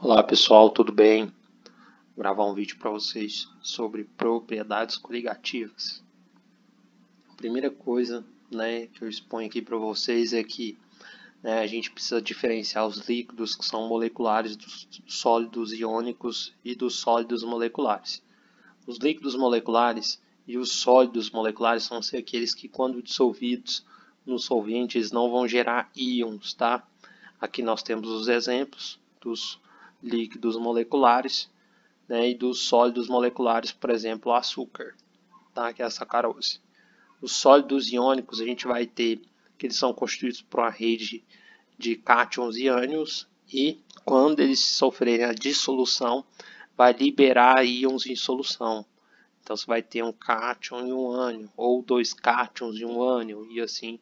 Olá pessoal, tudo bem? Vou gravar um vídeo para vocês sobre propriedades coligativas. A primeira coisa, que eu exponho aqui para vocês é que a gente precisa diferenciar os líquidos que são moleculares dos sólidos iônicos e dos sólidos moleculares. Os líquidos moleculares e os sólidos moleculares são aqueles que, quando dissolvidos no solvente, eles não vão gerar íons, tá? Aqui nós temos os exemplos dos líquidos moleculares, e dos sólidos moleculares, por exemplo, o açúcar, tá? Que é a sacarose. Os sólidos iônicos a gente vai ter que eles são constituídos por uma rede de cátions e ânions e quando eles sofrerem a dissolução vai liberar íons em solução. Então você vai ter um cátion e um ânion, ou dois cátions e um ânion, e assim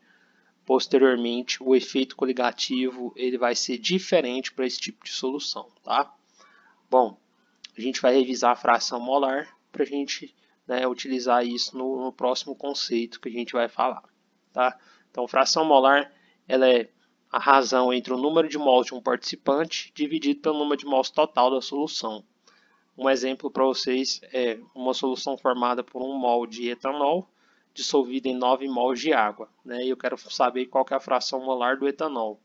posteriormente o efeito coligativo ele vai ser diferente para esse tipo de solução, tá? Bom, a gente vai revisar a fração molar para a gente utilizar isso no próximo conceito que a gente vai falar, tá? Então, fração molar ela é a razão entre o número de mols de um participante dividido pelo número de mols total da solução. Um exemplo para vocês é uma solução formada por 1 mol de etanol dissolvido em 9 mols de água, e eu quero saber qual que é a fração molar do etanol.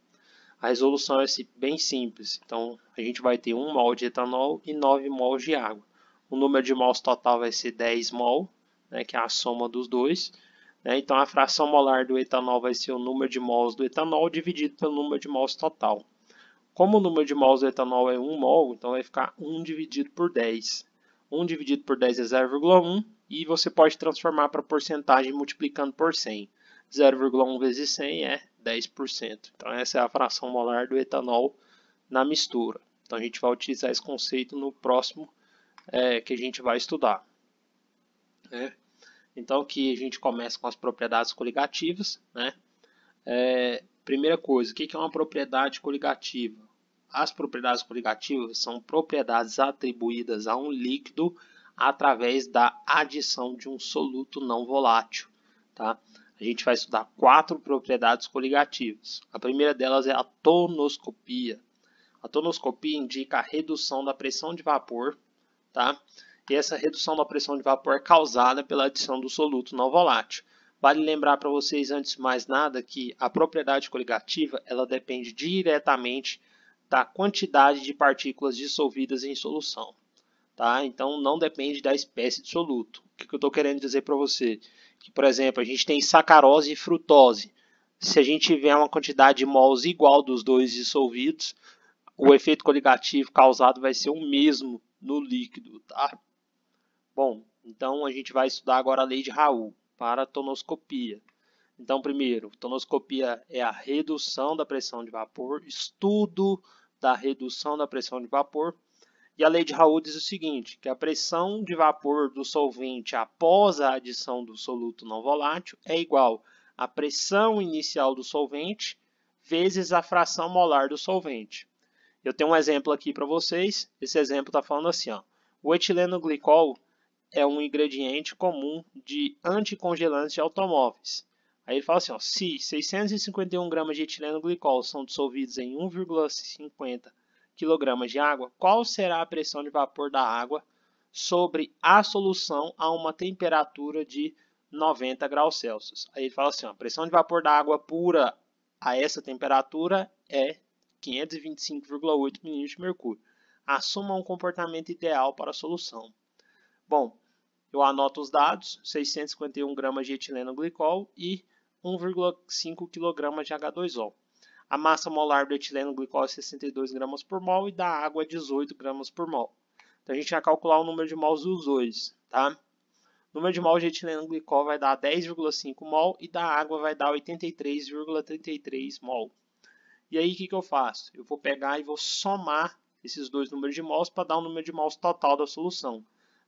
A resolução é bem simples, então a gente vai ter 1 mol de etanol e 9 mols de água. O número de mols total vai ser 10 mol, que é a soma dos dois. Então a fração molar do etanol vai ser o número de mols do etanol dividido pelo número de mols total. Como o número de mols do etanol é 1 mol, então vai ficar 1 dividido por 10. 1 dividido por 10 é 0,1 e você pode transformar para porcentagem multiplicando por 100. 0,1 vezes 100 é 10%. Então essa é a fração molar do etanol na mistura. Então a gente vai utilizar esse conceito no próximo que a gente vai estudar. Então aqui a gente começa com as propriedades coligativas. Primeira coisa, o que é uma propriedade coligativa? As propriedades coligativas são propriedades atribuídas a um líquido através da adição de um soluto não volátil. Tá? A gente vai estudar 4 propriedades coligativas. A primeira delas é a tonoscopia. A tonoscopia indica a redução da pressão de vapor, tá? E essa redução da pressão de vapor é causada pela adição do soluto não volátil. Vale lembrar para vocês, antes de mais nada, que a propriedade coligativa ela depende diretamente da quantidade de partículas dissolvidas em solução. Tá? Então, não depende da espécie de soluto. O que eu estou querendo dizer para você? Que, por exemplo, a gente tem sacarose e frutose. Se a gente tiver uma quantidade de mols igual dos dois dissolvidos, o efeito coligativo causado vai ser o mesmo no líquido. Tá? Bom, então a gente vai estudar agora a lei de Raoult para a tonoscopia. Então, primeiro, tonoscopia é a redução da pressão de vapor, estudo da redução da pressão de vapor. E a lei de Raoult diz o seguinte, que a pressão de vapor do solvente após a adição do soluto não volátil é igual à pressão inicial do solvente vezes a fração molar do solvente. Eu tenho um exemplo aqui para vocês. Esse exemplo está falando assim, ó, o etileno glicol é um ingrediente comum de anticongelantes de automóveis. Aí ele fala assim, ó, se 651 gramas de etileno glicol são dissolvidos em 1,50 kg de água, qual será a pressão de vapor da água sobre a solução a uma temperatura de 90 graus Celsius? Aí ele fala assim, ó, a pressão de vapor da água pura a essa temperatura é 525,8 mm de mercúrio. Assuma um comportamento ideal para a solução. Bom, eu anoto os dados, 651 gramas de etileno glicol e 1,5 kg de H2O. A massa molar do etileno glicol é 62 gramas por mol e da água é 18 gramas por mol. Então a gente vai calcular o número de mols dos dois. Tá? O número de mols de etileno glicol vai dar 10,5 mol e da água vai dar 83,33 mol. E aí o que eu faço? Eu vou pegar e vou somar esses dois números de mols para dar o número de mols total da solução.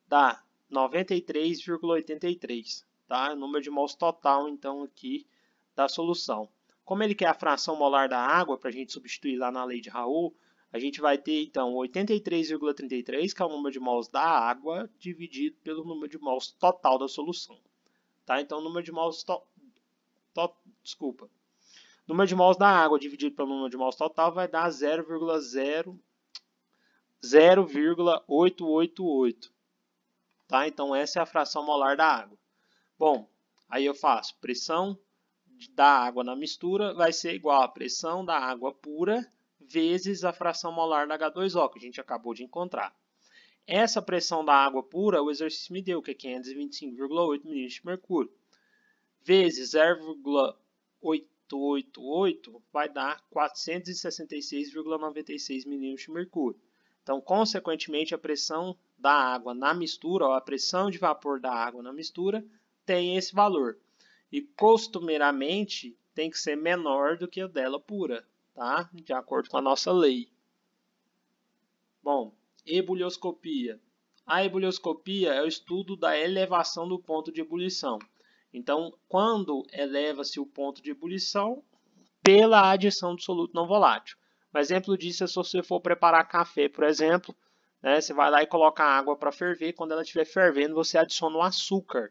Dá 93,83, tá? O número de mols total, então, aqui da solução. Como ele quer a fração molar da água, para a gente substituir lá na lei de Raoult, a gente vai ter, então, 83,33, que é o número de mols da água, dividido pelo número de mols total da solução. Tá? Então, o número de mols número de mols da água dividido pelo número de mols total vai dar 0,888. Tá? Então, essa é a fração molar da água. Bom, aí eu faço pressão da água na mistura vai ser igual a pressão da água pura vezes a fração molar da H2O, que a gente acabou de encontrar. Essa pressão da água pura, o exercício me deu, que é 525,8 milímetros de mercúrio, vezes 0,888 vai dar 466,96 milímetros de mercúrio. Então, consequentemente, a pressão da água na mistura, ou a pressão de vapor da água na mistura, tem esse valor. E costumeiramente tem que ser menor do que a dela pura, tá? De acordo com a nossa lei. Bom, ebulioscopia. A ebulioscopia é o estudo da elevação do ponto de ebulição. Então, quando eleva-se o ponto de ebulição pela adição de soluto não volátil. Um exemplo disso é se você for preparar café, por exemplo, né, você vai lá e coloca a água para ferver. Quando ela estiver fervendo, você adiciona o açúcar.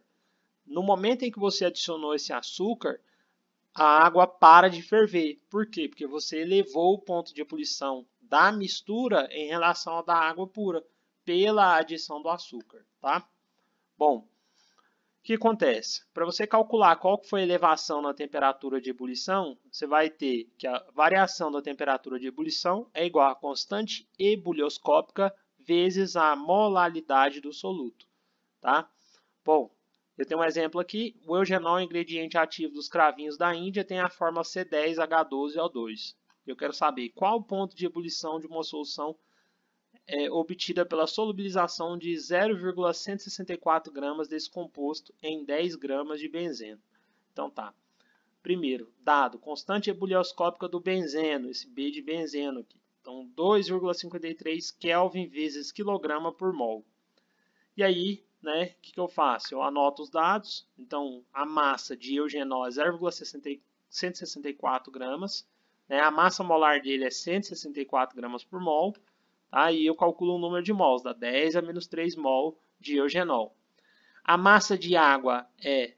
No momento em que você adicionou esse açúcar, a água para de ferver. Por quê? Porque você elevou o ponto de ebulição da mistura em relação ao da água pura, pela adição do açúcar. Tá? Bom, o que acontece? Para você calcular qual foi a elevação na temperatura de ebulição, você vai ter que a variação da temperatura de ebulição é igual à constante ebulioscópica vezes a molaridade do soluto. Tá? Bom, eu tenho um exemplo aqui. O eugenol, ingrediente ativo dos cravinhos da Índia, tem a fórmula C10H12O2. Eu quero saber qual o ponto de ebulição de uma solução obtida pela solubilização de 0,164 gramas desse composto em 10 gramas de benzeno. Então tá. Primeiro, dado, constante ebulioscópica do benzeno, esse B de benzeno aqui. Então, 2,53 Kelvin vezes quilograma por mol. E aí, né, o que eu faço? Eu anoto os dados. Então, a massa de eugenol é 0,164 gramas. Né, a massa molar dele é 164 gramas por mol. Aí eu calculo o número de mols, dá 10 a menos 3 mol de eugenol. A massa de água é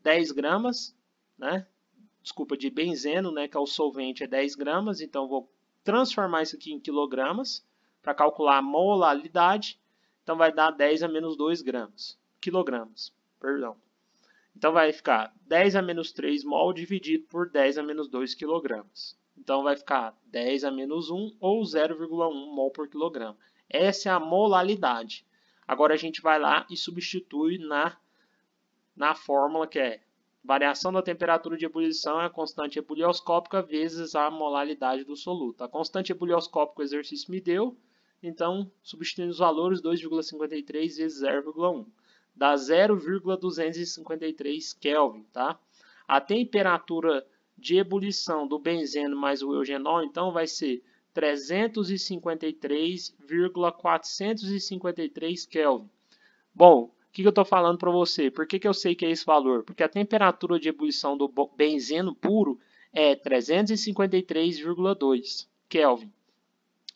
10 gramas, né? Desculpa, de benzeno, né, que é o solvente, é 10 gramas. Então, vou transformar isso aqui em quilogramas para calcular a molaridade. Então, vai dar 10 a menos 2 quilogramas. Perdão. Então, vai ficar 10 a menos 3 mol dividido por 10 a menos 2 quilogramas. Então, vai ficar 10 a menos 1 ou 0,1 mol por quilograma. Essa é a molaridade. Agora, a gente vai lá e substitui na fórmula que é variação da temperatura de ebulição é a constante ebulioscópica vezes a molaridade do soluto. A constante ebulioscópica o exercício me deu, então, substituindo os valores, 2,53 vezes 0,1. Dá 0,253 Kelvin, tá? A temperatura de ebulição do benzeno mais o eugenol, então, vai ser 353,453 Kelvin. Bom, o que eu estou falando para você? Por que eu sei que é esse valor? Porque a temperatura de ebulição do benzeno puro é 353,2 Kelvin.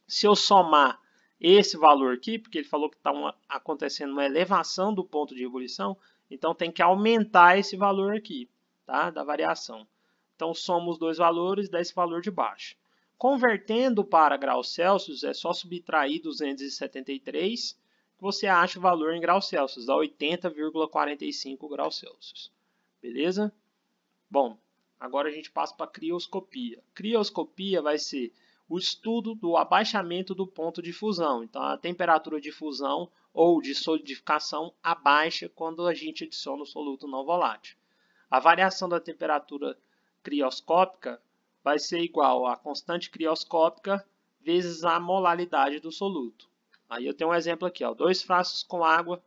Se eu somar esse valor aqui, porque ele falou que está acontecendo uma elevação do ponto de ebulição, então tem que aumentar esse valor aqui, tá? Da variação. Então, soma os dois valores, dá esse valor de baixo. Convertendo para graus Celsius, é só subtrair 273, que você acha o valor em graus Celsius, dá 80,45 graus Celsius. Beleza? Bom, agora a gente passa para a crioscopia. Crioscopia vai ser o estudo do abaixamento do ponto de fusão. Então, a temperatura de fusão ou de solidificação abaixa quando a gente adiciona o soluto não volátil. A variação da temperatura crioscópica vai ser igual a constante crioscópica vezes a molaridade do soluto. Aí eu tenho um exemplo aqui, ó, 2 frascos com água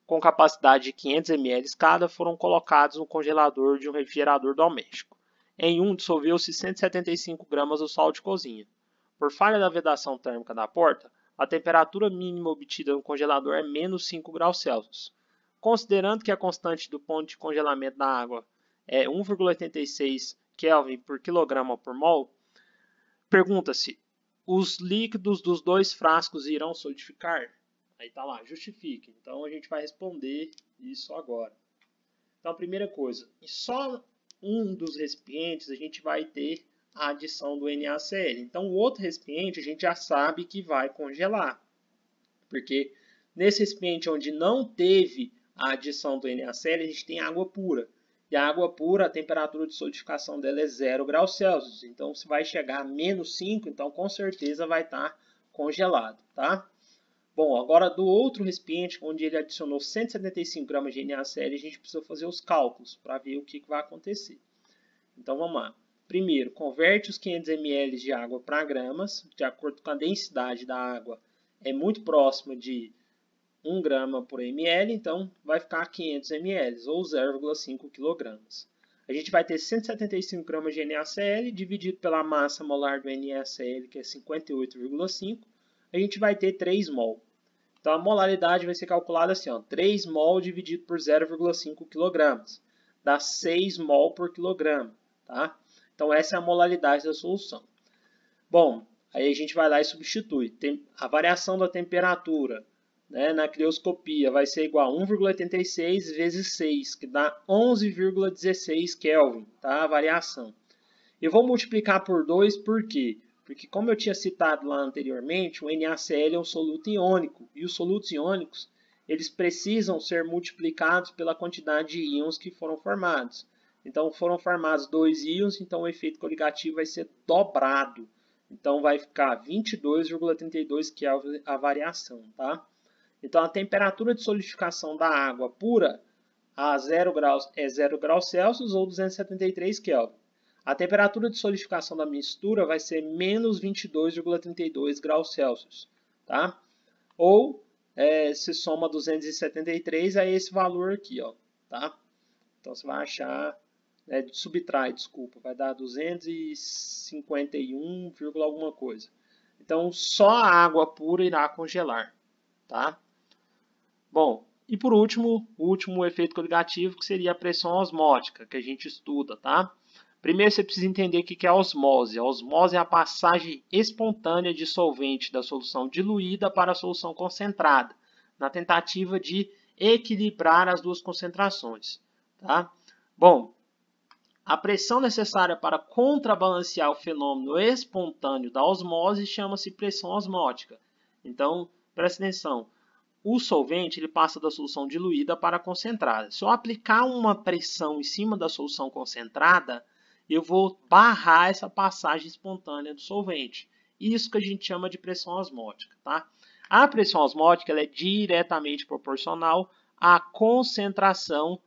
com capacidade de 500 ml cada foram colocados no congelador de um refrigerador doméstico. Em um dissolveu-se 175 gramas do sal de cozinha. Por falha da vedação térmica da porta, a temperatura mínima obtida no congelador é menos 5 graus Celsius. Considerando que a constante do ponto de congelamento da água é 1,86 Kelvin por quilograma por mol, pergunta-se, os líquidos dos 2 frascos irão solidificar? Aí está lá, justifique. Então, a gente vai responder isso agora. Então, a primeira coisa, em só um dos recipientes a gente vai ter a adição do NaCl. Então, o outro recipiente a gente já sabe que vai congelar, porque nesse recipiente onde não teve a adição do NaCl, a gente tem água pura. E a água pura, a temperatura de solidificação dela é 0 graus Celsius. Então, se vai chegar a menos 5, então com certeza vai estar congelado, tá? Bom, agora do outro recipiente, onde ele adicionou 175 gramas de NaCl, a gente precisa fazer os cálculos para ver o que vai acontecer. Então, vamos lá. Primeiro, converte os 500 ml de água para gramas, de acordo com a densidade da água. É muito próxima de 1 grama por ml, então vai ficar 500 ml, ou 0,5 kg. A gente vai ter 175 gramas de NaCl, dividido pela massa molar do NaCl, que é 58,5, a gente vai ter 3 mol. Então, a molaridade vai ser calculada assim, ó, 3 mol dividido por 0,5 kg. Dá 6 mol por quilograma, tá? Então, essa é a molaridade da solução. Bom, aí a gente vai lá e substitui. A variação da temperatura, né, na crioscopia vai ser igual a 1,86 vezes 6, que dá 11,16 Kelvin, tá? A variação. Eu vou multiplicar por 2, por quê? Porque, como eu tinha citado lá anteriormente, o NaCl é um soluto iônico. E os solutos iônicos, eles precisam ser multiplicados pela quantidade de íons que foram formados. Então, foram formados 2 íons, então o efeito coligativo vai ser dobrado. Então, vai ficar 22,32 Kelvin a variação, tá? Então, a temperatura de solidificação da água pura a 0 graus é 0 graus Celsius ou 273 Kelvin. A temperatura de solidificação da mistura vai ser menos 22,32 graus Celsius, tá? Ou se soma 273 a esse valor aqui, ó, tá? Então você vai achar, subtrai, desculpa, vai dar 251, alguma coisa. Então só a água pura irá congelar, tá? Bom, e por último, o último efeito coligativo, que seria a pressão osmótica, que a gente estuda, tá? Primeiro você precisa entender o que é a osmose. A osmose é a passagem espontânea de solvente da solução diluída para a solução concentrada, na tentativa de equilibrar as duas concentrações. Tá? Bom, a pressão necessária para contrabalancear o fenômeno espontâneo da osmose chama-se pressão osmótica. Então, presta atenção. O solvente ele passa da solução diluída para a concentrada. Se eu aplicar uma pressão em cima da solução concentrada, eu vou barrar essa passagem espontânea do solvente. Isso que a gente chama de pressão osmótica. Tá? A pressão osmótica ela é diretamente proporcional à concentração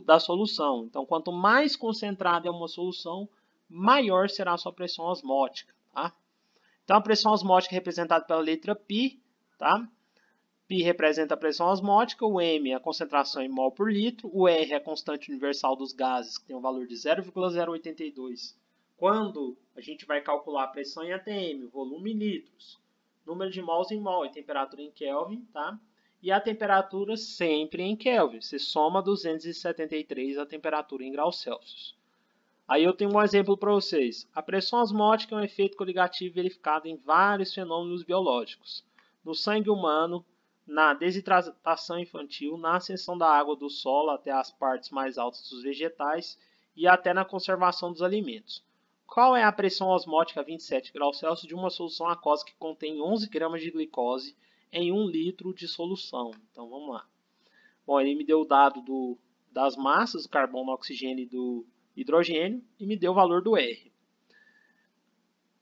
da solução. Então, quanto mais concentrada é uma solução, maior será a sua pressão osmótica. Tá? Então, a pressão osmótica é representada pela letra π. Tá? Π representa a pressão osmótica, o M é a concentração em mol por litro, o R é a constante universal dos gases, que tem um valor de 0,082. Quando a gente vai calcular a pressão em atm, volume em litros, número de mols em mol e temperatura em Kelvin, tá? E a temperatura sempre em Kelvin, se soma 273 a temperatura em graus Celsius. Aí eu tenho um exemplo para vocês. A pressão osmótica é um efeito coligativo verificado em vários fenômenos biológicos. No sangue humano, na desidratação infantil, na ascensão da água do solo até as partes mais altas dos vegetais e até na conservação dos alimentos. Qual é a pressão osmótica a 27 graus Celsius de uma solução aquosa que contém 11 gramas de glicose em 1 litro de solução? Então vamos lá. Bom, ele me deu o dado das massas, do carbono, oxigênio e do hidrogênio e me deu o valor do R.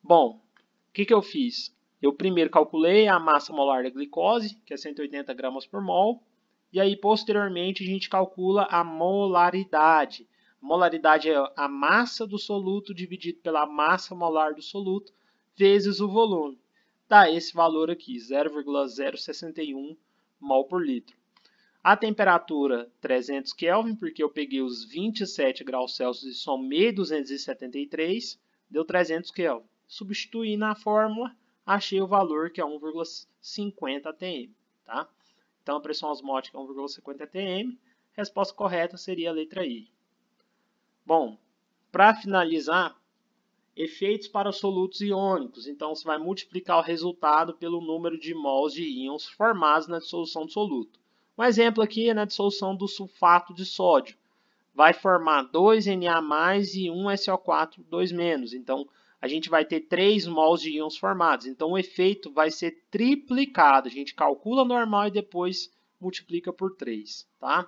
Bom, o que eu fiz? Eu primeiro calculei a massa molar da glicose, que é 180 gramas por mol, e aí posteriormente a gente calcula a molaridade. A molaridade é a massa do soluto dividido pela massa molar do soluto vezes o volume. Dá esse valor aqui, 0,061 mol por litro. A temperatura 300 Kelvin, porque eu peguei os 27 graus Celsius e somei 273, deu 300 Kelvin. Substituí na fórmula, achei o valor que é 1,50 atm. Tá? Então, a pressão osmótica é 1,50 atm. A resposta correta seria a letra I. Bom, para finalizar, efeitos para solutos iônicos. Então, você vai multiplicar o resultado pelo número de mols de íons formados na dissolução do soluto. Um exemplo aqui é na dissolução do sulfato de sódio. vai formar 2Na mais e 1SO4 2-. Então, a gente vai ter 3 mols de íons formados. Então, o efeito vai ser triplicado. A gente calcula normal e depois multiplica por 3. Tá?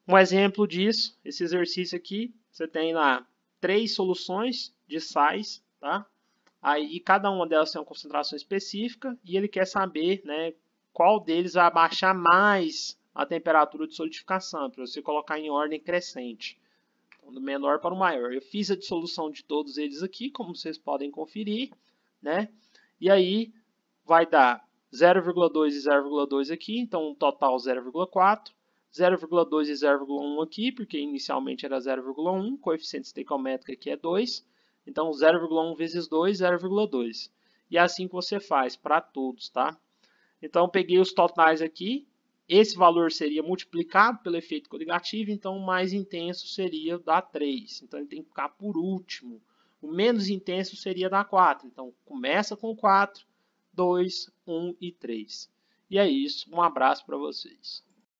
Um exemplo disso, esse exercício aqui, você tem lá 3 soluções de sais, tá? Aí cada uma delas tem uma concentração específica e ele quer saber, né, qual deles vai abaixar mais a temperatura de solidificação, para você colocar em ordem crescente. Então, do menor para o maior. Eu fiz a dissolução de todos eles aqui, como vocês podem conferir, né? E aí vai dar 0,2 e 0,2 aqui, então um total 0,4. 0,2 e 0,1 aqui, porque inicialmente era 0,1, o coeficiente estequiométrico aqui é 2. Então, 0,1 vezes 2, 0,2. E é assim que você faz para todos, tá? Então, peguei os totais aqui. Esse valor seria multiplicado pelo efeito coligativo, então o mais intenso seria da 3. Então, ele tem que ficar por último. O menos intenso seria da 4. Então, começa com 4, 2, 1 e 3. E é isso. Um abraço para vocês.